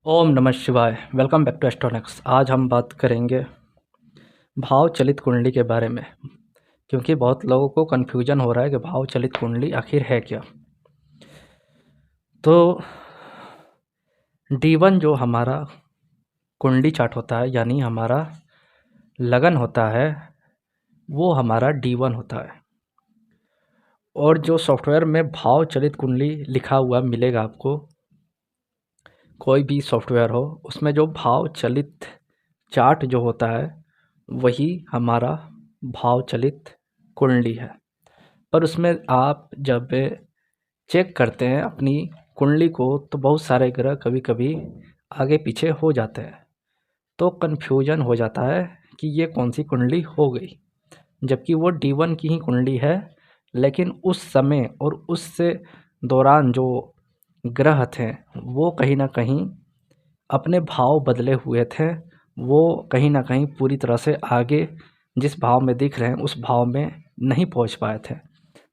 ओम नमः शिवाय। Welcome back to Astronox. आज हम बात करेंगे भाव चलित कुंडली के बारे में, क्योंकि बहुत लोगों को कन्फ्यूजन हो रहा है कि भाव चलित कुंडली आखिर है क्या। तो D1 जो हमारा कुंडली चार्ट होता है, यानी हमारा लगन होता है, वो हमारा D1 होता है। और जो सॉफ्टवेयर में भाव चलित कुंडली लिखा हुआ मिलेगा आपको, कोई भी सॉफ्टवेयर हो, उसमें जो भाव चलित चार्ट जो होता है वही हमारा भाव चलित कुंडली है। पर उसमें आप जब चेक करते हैं अपनी कुंडली को, तो बहुत सारे ग्रह कभी कभी आगे पीछे हो जाते हैं, तो कन्फ्यूजन हो जाता है कि ये कौन सी कुंडली हो गई, जबकि वो D1 की ही कुंडली है। लेकिन उस समय और उससे दौरान जो ग्रह थे वो कहीं ना कहीं अपने भाव बदले हुए थे। वो कहीं ना कहीं पूरी तरह से आगे जिस भाव में दिख रहे हैं उस भाव में नहीं पहुंच पाए थे,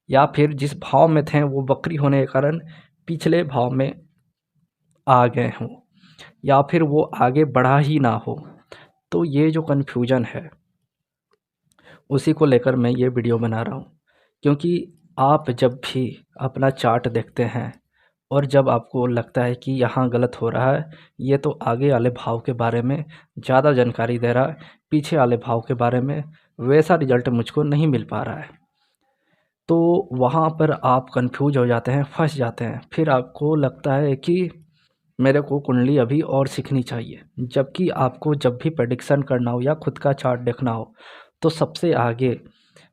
या फिर जिस भाव में थे वो वक्री होने के कारण पिछले भाव में आ गए हों, या फिर वो आगे बढ़ा ही ना हो। तो ये जो कन्फ्यूजन है उसी को लेकर मैं ये वीडियो बना रहा हूँ, क्योंकि आप जब भी अपना चार्ट देखते हैं और जब आपको लगता है कि यहाँ गलत हो रहा है, ये तो आगे वाले भाव के बारे में ज़्यादा जानकारी दे रहा है, पीछे वाले भाव के बारे में वैसा रिजल्ट मुझको नहीं मिल पा रहा है, तो वहाँ पर आप कंफ्यूज हो जाते हैं, फंस जाते हैं। फिर आपको लगता है कि मेरे को कुंडली अभी और सीखनी चाहिए। जबकि आपको जब भी प्रेडिक्शन करना हो या खुद का चार्ट देखना हो, तो सबसे आगे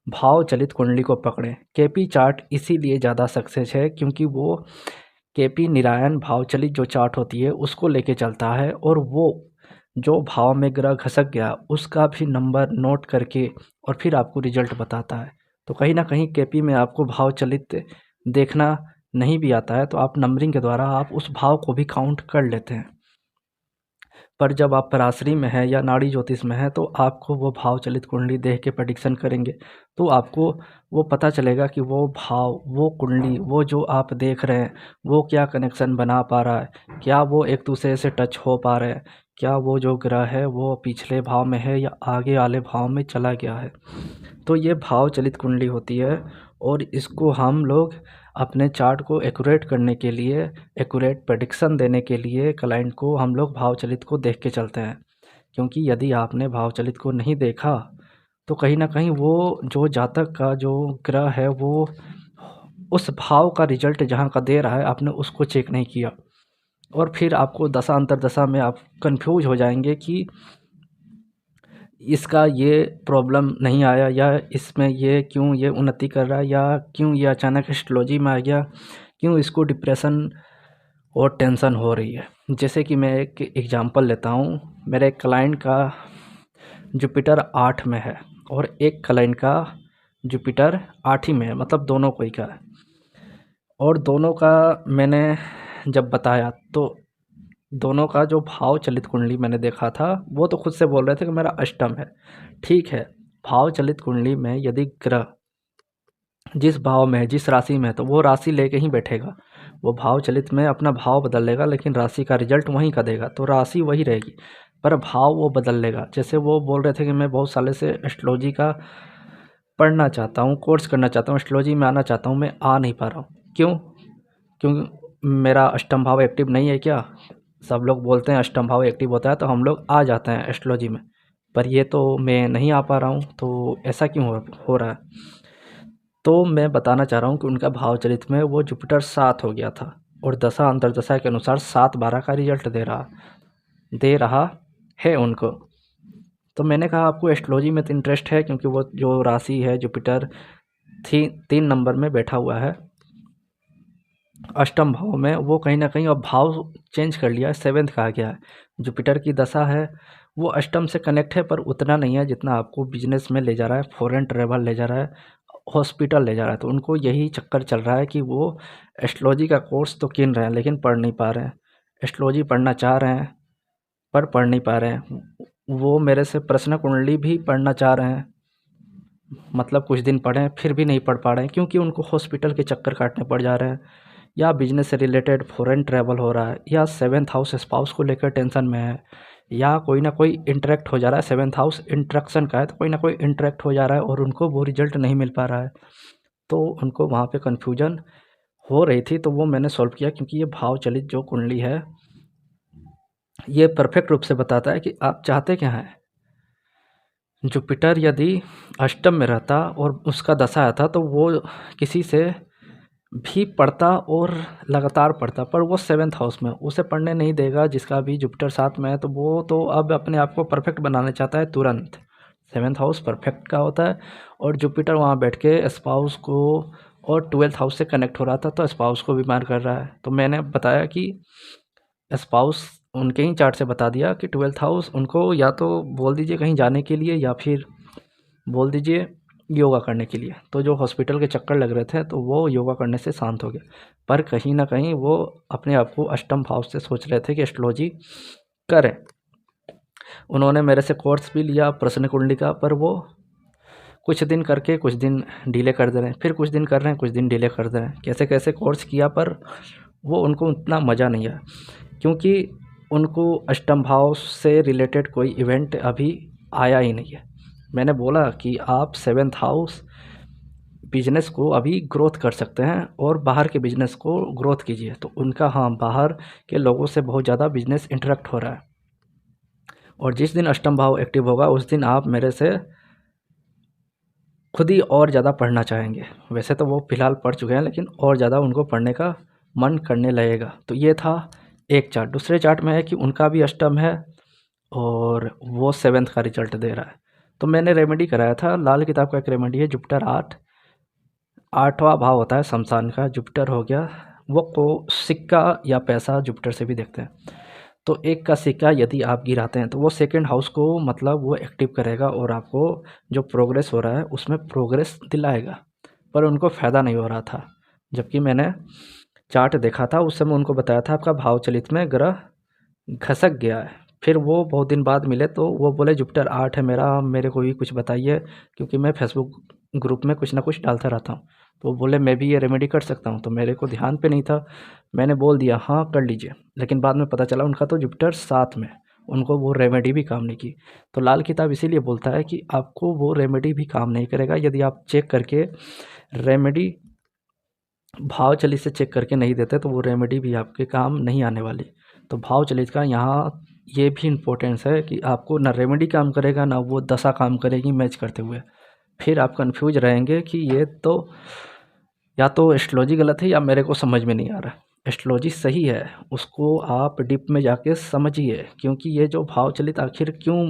भाव चलित कुंडली को पकड़ें। केपी चार्ट इसीलिए ज़्यादा सक्सेस है क्योंकि वो केपी नारायण भाव चलित जो चार्ट होती है उसको लेके चलता है, और वो जो भाव में ग्रह घसक गया उसका भी नंबर नोट करके और फिर आपको रिजल्ट बताता है। तो कहीं ना कहीं केपी में आपको भाव चलित देखना नहीं भी आता है, तो आप नंबरिंग के द्वारा आप उस भाव को भी काउंट कर लेते हैं। पर जब आप पराशरी में हैं या नाड़ी ज्योतिष में हैं, तो आपको वो भाव चलित कुंडली देख के प्रेडिक्शन करेंगे, तो आपको वो पता चलेगा कि वो भाव, वो कुंडली, वो जो आप देख रहे हैं वो क्या कनेक्शन बना पा रहा है, क्या वो एक दूसरे से टच हो पा रहे हैं, क्या वो जो ग्रह है वो पिछले भाव में है या आगे वाले भाव में चला गया है। तो ये भाव चलित कुंडली होती है, और इसको हम लोग अपने चार्ट को एक्यूरेट करने के लिए, एक्यूरेट प्रेडिक्शन देने के लिए क्लाइंट को हम लोग भाव चलित को देख के चलते हैं। क्योंकि यदि आपने भाव चलित को नहीं देखा, तो कहीं ना कहीं वो जो जातक का जो ग्रह है वो उस भाव का रिजल्ट जहाँ का दे रहा है आपने उसको चेक नहीं किया, और फिर आपको दशा अंतर दशा में आप कंफ्यूज हो जाएंगे कि इसका ये प्रॉब्लम नहीं आया, या इसमें ये क्यों ये उन्नति कर रहा है, या क्यों ये अचानक एस्ट्रोलॉजी में आ गया, क्यों इसको डिप्रेशन और टेंशन हो रही है। जैसे कि मैं एक एग्जांपल लेता हूँ। मेरे एक क्लाइंट का जुपिटर 8 में है और एक क्लाइंट का जुपिटर 8 ही में है, मतलब दोनों को ही का है। और दोनों का मैंने जब बताया तो दोनों का जो भाव चलित कुंडली मैंने देखा था, वो तो खुद से बोल रहे थे कि मेरा अष्टम है। ठीक है, भाव चलित कुंडली में यदि ग्रह जिस भाव में है, जिस राशि में है, तो वो राशि लेके ही बैठेगा। वो भाव चलित में अपना भाव बदल लेगा, लेकिन राशि का रिजल्ट वहीं का देगा, तो राशि वही रहेगी, पर भाव वो बदल लेगा। जैसे वो बोल रहे थे कि मैं बहुत सालों से एस्ट्रोलॉजी का पढ़ना चाहता हूँ, कोर्स करना चाहता हूँ, एस्ट्रोलॉजी में आना चाहता हूँ, मैं आ नहीं पा रहा हूँ। क्यों? क्यों मेरा अष्टम भाव एक्टिव नहीं है क्या? सब लोग बोलते हैं अष्टम भाव एक्टिव होता है तो हम लोग आ जाते हैं एस्ट्रोलॉजी में, पर ये तो मैं नहीं आ पा रहा हूँ, तो ऐसा क्यों हो रहा है? तो मैं बताना चाह रहा हूँ कि उनका भाव चलित में वो जुपिटर 7 हो गया था, और दशा अंतर्दशा के अनुसार 7-12 का रिजल्ट दे रहा है उनको। तो मैंने कहा आपको एस्ट्रोलॉजी में तो इंटरेस्ट है, क्योंकि वो जो राशि है जुपिटर 3 नंबर में बैठा हुआ है अष्टम भाव में, वो कहीं ना कहीं अब भाव चेंज कर लिया है, 7th का आ गया है। जुपिटर की दशा है वो अष्टम से कनेक्ट है, पर उतना नहीं है जितना आपको बिजनेस में ले जा रहा है, फॉरेन ट्रेवल ले जा रहा है, हॉस्पिटल ले जा रहा है। तो उनको यही चक्कर चल रहा है कि वो एस्ट्रोलॉजी का कोर्स तो कीन रहे हैं लेकिन पढ़ नहीं पा रहे हैं, एस्ट्रोलॉजी पढ़ना चाह रहे हैं पर पढ़ नहीं पा रहे हैं। वो मेरे से प्रश्न कुंडली भी पढ़ना चाह रहे हैं, मतलब कुछ दिन पढ़ें फिर भी नहीं पढ़ पा रहे हैं, क्योंकि उनको हॉस्पिटल के चक्कर काटने पड़ जा रहे हैं, या बिजनेस से रिलेटेड फॉरेन ट्रैवल हो रहा है, या सेवन्थ हाउस स्पाउस को लेकर टेंशन में है, या कोई ना कोई इंटरेक्ट हो जा रहा है, सेवन्थ हाउस इंटरेक्शन का है, तो कोई ना कोई इंटरेक्ट हो जा रहा है और उनको वो रिजल्ट नहीं मिल पा रहा है, तो उनको वहाँ पे कन्फ्यूजन हो रही थी। तो वो मैंने सॉल्व किया, क्योंकि ये भाव चलित जो कुंडली है ये परफेक्ट रूप से बताता है कि आप चाहते क्या हैं। जुपिटर यदि अष्टम में रहता और उसका दशा आता तो वो किसी से भी पढ़ता और लगातार पढ़ता, पर वो सेवन्थ हाउस में उसे पढ़ने नहीं देगा। जिसका भी जुपिटर साथ में है तो वो तो अब अपने आप को परफेक्ट बनाना चाहता है तुरंत। सेवन्थ हाउस परफेक्ट का होता है और जुपिटर वहाँ बैठ के स्पाउस को और ट्वेल्थ हाउस से कनेक्ट हो रहा था, तो स्पाउस को बीमार कर रहा है। तो मैंने बताया कि स्पाउस उनके ही चार्ट से बता दिया कि ट्वेल्थ हाउस उनको या तो बोल दीजिए कहीं जाने के लिए, या फिर बोल दीजिए योगा करने के लिए। तो जो हॉस्पिटल के चक्कर लग रहे थे तो वो योगा करने से शांत हो गया, पर कहीं ना कहीं वो अपने आप को अष्टम भाव से सोच रहे थे कि एस्ट्रोलॉजी करें। उन्होंने मेरे से कोर्स भी लिया प्रश्न कुंडली का, पर वो कुछ दिन करके कुछ दिन डिले कर दे रहे हैं, फिर कुछ दिन कर रहे हैं, कुछ दिन डिले कर दे रहे हैं, कैसे कैसे कोर्स किया, पर वो उनको उतना मज़ा नहीं आया, क्योंकि उनको अष्टम भाव से रिलेटेड कोई इवेंट अभी आया ही नहीं है। मैंने बोला कि आप सेवन्थ हाउस बिजनेस को अभी ग्रोथ कर सकते हैं और बाहर के बिजनेस को ग्रोथ कीजिए, तो उनका हाँ बाहर के लोगों से बहुत ज़्यादा बिजनेस इंटरेक्ट हो रहा है। और जिस दिन अष्टम भाव एक्टिव होगा उस दिन आप मेरे से खुद ही और ज़्यादा पढ़ना चाहेंगे। वैसे तो वो फ़िलहाल पढ़ चुके हैं, लेकिन और ज़्यादा उनको पढ़ने का मन करने लगेगा। तो ये था एक चार्ट। दूसरे चार्ट में है कि उनका भी अष्टम है और वो सेवन्थ का रिजल्ट दे रहा है। तो मैंने रेमेडी कराया था, लाल किताब का एक रेमेडी है, जुपिटर 8वां भाव होता है शमशान का, जुपिटर हो गया। वो को सिक्का या पैसा जुपिटर से भी देखते हैं। तो एक का सिक्का यदि आप गिराते हैं तो वो सेकंड हाउस को मतलब वो एक्टिव करेगा और आपको जो प्रोग्रेस हो रहा है उसमें प्रोग्रेस दिलाएगा, पर उनको फ़ायदा नहीं हो रहा था। जबकि मैंने चार्ट देखा था उस समय उनको बताया था आपका भाव चलित में ग्रह घसक गया है। फिर वो बहुत दिन बाद मिले तो वो बोले जुपिटर 8 है मेरा, मेरे को भी कुछ बताइए, क्योंकि मैं फेसबुक ग्रुप में कुछ ना कुछ डालता रहता हूँ। तो वो बोले मैं भी ये रेमेडी कर सकता हूँ, तो मेरे को ध्यान पे नहीं था, मैंने बोल दिया हाँ कर लीजिए। लेकिन बाद में पता चला उनका तो जुपिटर 7 में, उनको वो रेमेडी भी काम नहीं की। तो लाल किताब इसीलिए बोलता है कि आपको वो रेमेडी भी काम नहीं करेगा यदि आप चेक करके रेमेडी भाव चलित से चेक करके नहीं देते, तो वो रेमेडी भी आपके काम नहीं आने वाली। तो भाव चलित का यहाँ ये भी इम्पोर्टेंस है कि आपको ना रेमेडी काम करेगा ना वो दशा काम करेगी मैच करते हुए। फिर आप कंफ्यूज रहेंगे कि ये तो या तो एस्ट्रोलॉजी गलत है या मेरे को समझ में नहीं आ रहा। एस्ट्रोलॉजी सही है, उसको आप डीप में जाके समझिए, क्योंकि ये जो भाव चलित आखिर क्यों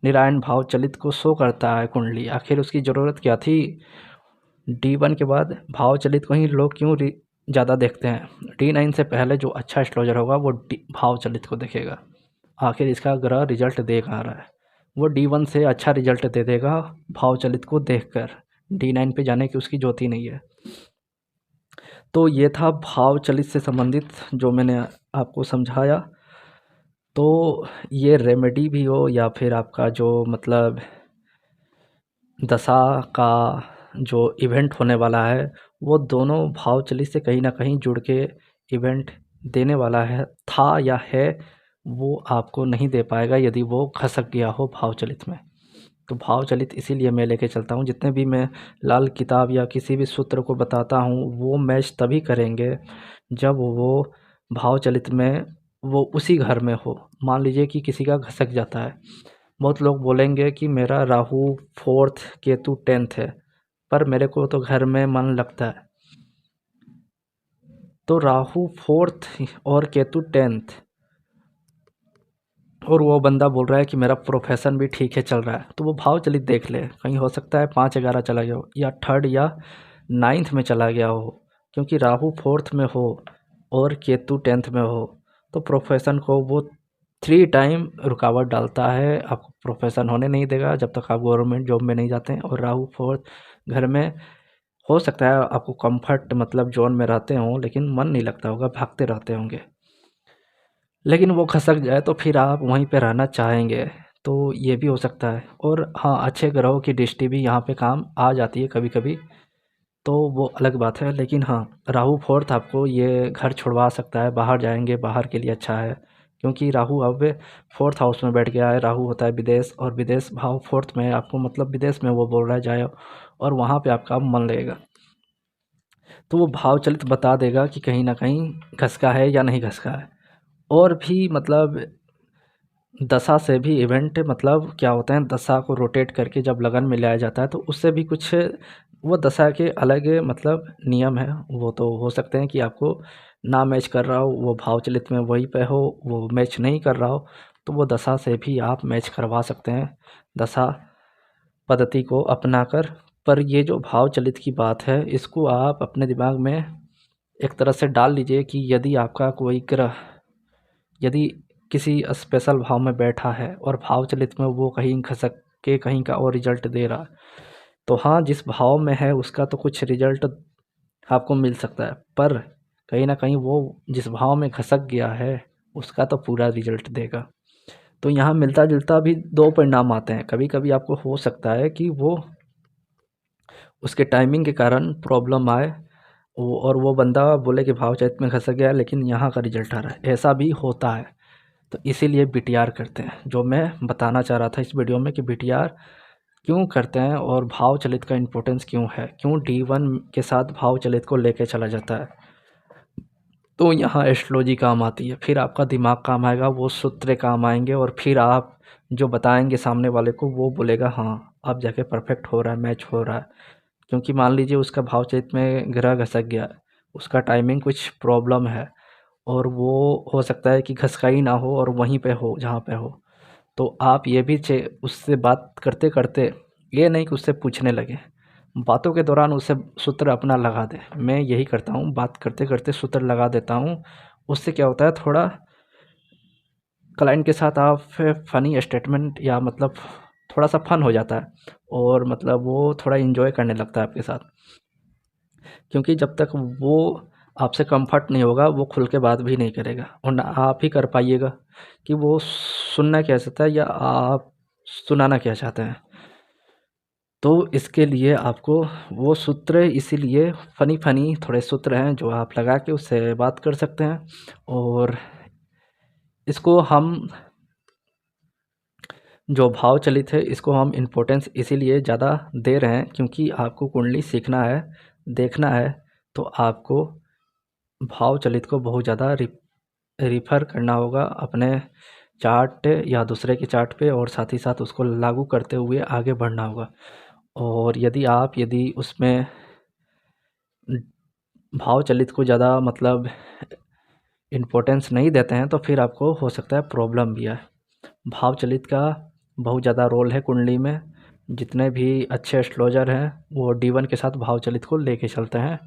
नारायण भाव चलित को शो करता है कुंडली, आखिर उसकी ज़रूरत क्या थी। D1 के बाद भाव चलित को ही लोग क्यों ज़्यादा देखते हैं। D9 से पहले जो अच्छा एस्ट्रोलॉजर होगा वो भाव चलित को देखेगा। आखिर इसका ग्रह रिजल्ट दे कहाँ रहा है, वो D1 से अच्छा रिजल्ट दे देगा भाव चलित को देखकर। D9 पे जाने की उसकी ज्योति नहीं है। तो ये था भाव चलित से संबंधित जो मैंने आपको समझाया। तो ये रेमेडी भी हो या फिर आपका जो मतलब दशा का जो इवेंट होने वाला है, वो दोनों भाव चलित से कहीं ना कहीं जुड़ के इवेंट देने वाला है, था या है, वो आपको नहीं दे पाएगा यदि वो खसक गया हो भाव चलित में। तो भाव चलित इसीलिए मैं लेके चलता हूँ, जितने भी मैं लाल किताब या किसी भी सूत्र को बताता हूँ वो मैच तभी करेंगे जब वो भाव चलित में वो उसी घर में हो। मान लीजिए कि किसी का घसक जाता है, बहुत लोग बोलेंगे कि मेरा राहु 4th केतु 10th है, पर मेरे को तो घर में मन लगता है। तो राहु 4th और केतु 10th, और वो बंदा बोल रहा है कि मेरा प्रोफेशन भी ठीक है चल रहा है, तो वो भाव चलित देख ले, कहीं हो सकता है 5-11 चला गया हो या 3rd या 9th में चला गया हो। क्योंकि राहु 4th में हो और केतु 10th में हो तो प्रोफेशन को वो 3 टाइम रुकावट डालता है, आपको प्रोफेशन होने नहीं देगा जब तक आप गवर्नमेंट जॉब में नहीं जाते हैं। और राहु 4th घर में हो सकता है आपको कंफर्ट मतलब जोन में रहते हों, लेकिन मन नहीं लगता होगा, भागते रहते होंगे, लेकिन वो खसक जाए तो फिर आप वहीं पे रहना चाहेंगे। तो ये भी हो सकता है। और हाँ, अच्छे ग्रहों की दृष्टि भी यहाँ पे काम आ जाती है कभी कभी। तो वो अलग बात है। लेकिन हाँ, राहु फोर्थ आपको ये घर छुड़वा सकता है, बाहर जाएंगे, बाहर के लिए अच्छा है, क्योंकि राहु अब फोर्थ हाउस में बैठ गया है। राहु होता है विदेश, और विदेश भाव फोर्थ में है, आपको मतलब विदेश में वो बोल रहा है जाए, और वहाँ पे आपका मन लगेगा। तो वो भाव चलित बता देगा कि कहीं ना कहीं घसका है या नहीं घसका है। और भी मतलब दशा से भी इवेंट मतलब क्या होते हैं, दशा को रोटेट करके जब लगन में लाया जाता है तो उससे भी कुछ वो दशा के अलग मतलब नियम है। वो तो हो सकते हैं कि आपको ना मैच कर रहा हो, वो भाव चलित में वही पे हो, वो मैच नहीं कर रहा हो, तो वो दशा से भी आप मैच करवा सकते हैं दशा पद्धति को अपना कर। पर ये जो भाव चलित की बात है, इसको आप अपने दिमाग में एक तरह से डाल लीजिए कि यदि आपका कोई ग्रह यदि किसी स्पेशल भाव में बैठा है और भाव चलित में वो कहीं खसक के कहीं का और रिजल्ट दे रहा है, तो हाँ, जिस भाव में है उसका तो कुछ रिजल्ट आपको मिल सकता है, पर कहीं ना कहीं वो जिस भाव में खसक गया है उसका तो पूरा रिजल्ट देगा। तो यहाँ मिलता जुलता भी दो परिणाम आते हैं। कभी कभी आपको हो सकता है कि वो उसके टाइमिंग के कारण प्रॉब्लम आए, और वो बंदा बोले कि भाव चैत में खसक गया, लेकिन यहाँ का रिजल्ट आ रहा है, ऐसा भी होता है। तो इसीलिए बीटीआर करते हैं, जो मैं बताना चाह रहा था इस वीडियो में कि बीटीआर क्यों करते हैं और भाव चलित का इम्पोर्टेंस क्यों है, क्यों D1 के साथ भाव चलित को लेके चला जाता है। तो यहाँ एस्ट्रोलॉजी काम आती है, फिर आपका दिमाग काम आएगा, वो सूत्र काम आएंगे, और फिर आप जो बताएंगे सामने वाले को वो बोलेगा हाँ अब जाके परफेक्ट हो रहा है, मैच हो रहा है। क्योंकि मान लीजिए उसका भाव चलित में ग्रह घसक गया, उसका टाइमिंग कुछ प्रॉब्लम है, और वो हो सकता है कि घसका ही ना हो और वहीं पे हो जहाँ पे हो। तो आप ये भी उससे बात करते करते ये नहीं कि उससे पूछने लगे, बातों के दौरान उससे सूत्र अपना लगा दें। मैं यही करता हूँ, बात करते करते सूत्र लगा देता हूँ। उससे क्या होता है, थोड़ा क्लाइंट के साथ आप फ़नी स्टेटमेंट या मतलब थोड़ा सा फ़न हो जाता है, और मतलब वो थोड़ा इन्जॉय करने लगता है आपके साथ। क्योंकि जब तक वो आपसे कंफर्ट नहीं होगा वो खुल के बात भी नहीं करेगा, और ना आप ही कर पाइएगा कि वो सुनना क्या चाहता है या आप सुनाना क्या चाहते हैं। तो इसके लिए आपको वो सूत्र, इसीलिए फ़नी फ़नी थोड़े सूत्र हैं जो आप लगा के उससे बात कर सकते हैं। और इसको हम जो भाव चलित है इसको हम इम्पोर्टेंस इसीलिए ज़्यादा दे रहे हैं क्योंकि आपको कुंडली सीखना है, देखना है, तो आपको भाव चलित को बहुत ज़्यादा रिफ़र करना होगा अपने चार्ट या दूसरे के चार्ट पे, और साथ ही साथ उसको लागू करते हुए आगे बढ़ना होगा। और यदि उसमें भाव चलित को ज़्यादा मतलब इम्पोर्टेंस नहीं देते हैं तो फिर आपको हो सकता है प्रॉब्लम भी आए। भाव चलित का बहुत ज़्यादा रोल है कुंडली में। जितने भी अच्छे एस्ट्रोलॉजर हैं वो D1 के साथ भाव चलित को लेके चलते हैं।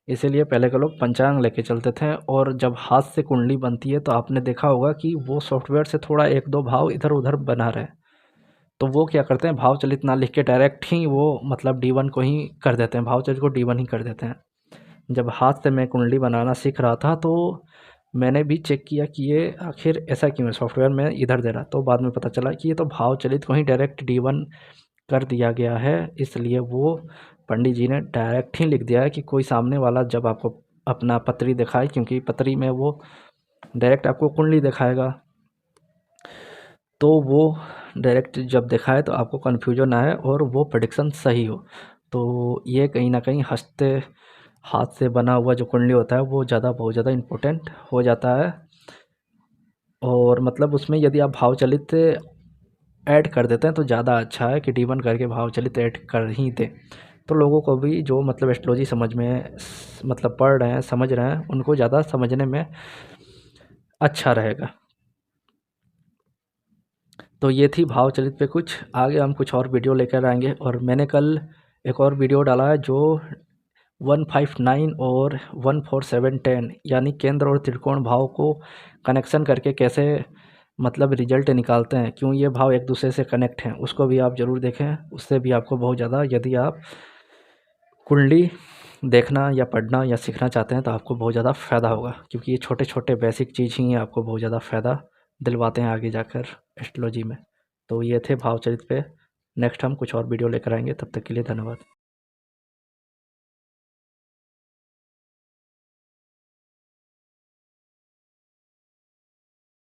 इसीलिए पहले के लोग पंचांग लेके चलते थे, और जब हाथ से कुंडली बनती है तो आपने देखा होगा कि वो सॉफ्टवेयर से थोड़ा एक दो भाव इधर उधर बना रहे, तो वो क्या करते हैं, भाव चलित ना लिख के डायरेक्ट ही वो मतलब D1 को ही कर देते हैं, भाव चलित को D1 ही कर देते हैं। जब हाथ से मैं कुंडली बनाना सीख रहा था तो मैंने भी चेक किया कि ये आखिर ऐसा क्यों है, सॉफ्टवेयर में इधर दे रहा, तो बाद में पता चला कि ये तो भाव चलित को ही डायरेक्ट D1 कर दिया गया है। इसलिए वो पंडित जी ने डायरेक्ट ही लिख दिया है कि कोई सामने वाला जब आपको अपना पत्री दिखाए, क्योंकि पत्री में वो डायरेक्ट आपको कुंडली दिखाएगा, तो वो डायरेक्ट जब दिखाए तो आपको कन्फ्यूजन आए और वो प्रेडिक्शन सही हो। तो ये कहीं ना कहीं हस्ते हाथ से बना हुआ जो कुंडली होता है वो बहुत ज़्यादा इम्पोर्टेंट हो जाता है। और मतलब उसमें यदि आप भाव चलित ऐड कर देते हैं तो ज़्यादा अच्छा है कि D1 करके भाव चलित ऐड कर ही दें, तो लोगों को भी जो मतलब एस्ट्रोलॉजी समझ में मतलब पढ़ रहे हैं, समझ रहे हैं, उनको ज़्यादा समझने में अच्छा रहेगा। तो ये थी भाव चलित पे कुछ, आगे हम कुछ और वीडियो लेकर आएंगे। और मैंने कल एक और वीडियो डाला है जो 159 और 14710 यानी केंद्र और त्रिकोण भाव को कनेक्शन करके कैसे मतलब रिजल्ट निकालते हैं, क्यों ये भाव एक दूसरे से कनेक्ट हैं, उसको भी आप ज़रूर देखें। उससे भी आपको बहुत ज़्यादा, यदि आप कुंडली देखना या पढ़ना या सीखना चाहते हैं तो आपको बहुत ज़्यादा फ़ायदा होगा, क्योंकि ये छोटे छोटे बेसिक चीज़ ही आपको बहुत ज़्यादा फ़ायदा दिलवाते हैं आगे जाकर एस्ट्रोलॉजी में। तो ये थे भाव चरित पे। नेक्स्ट हम कुछ और वीडियो लेकर आएंगे, तब तक के लिए धन्यवाद।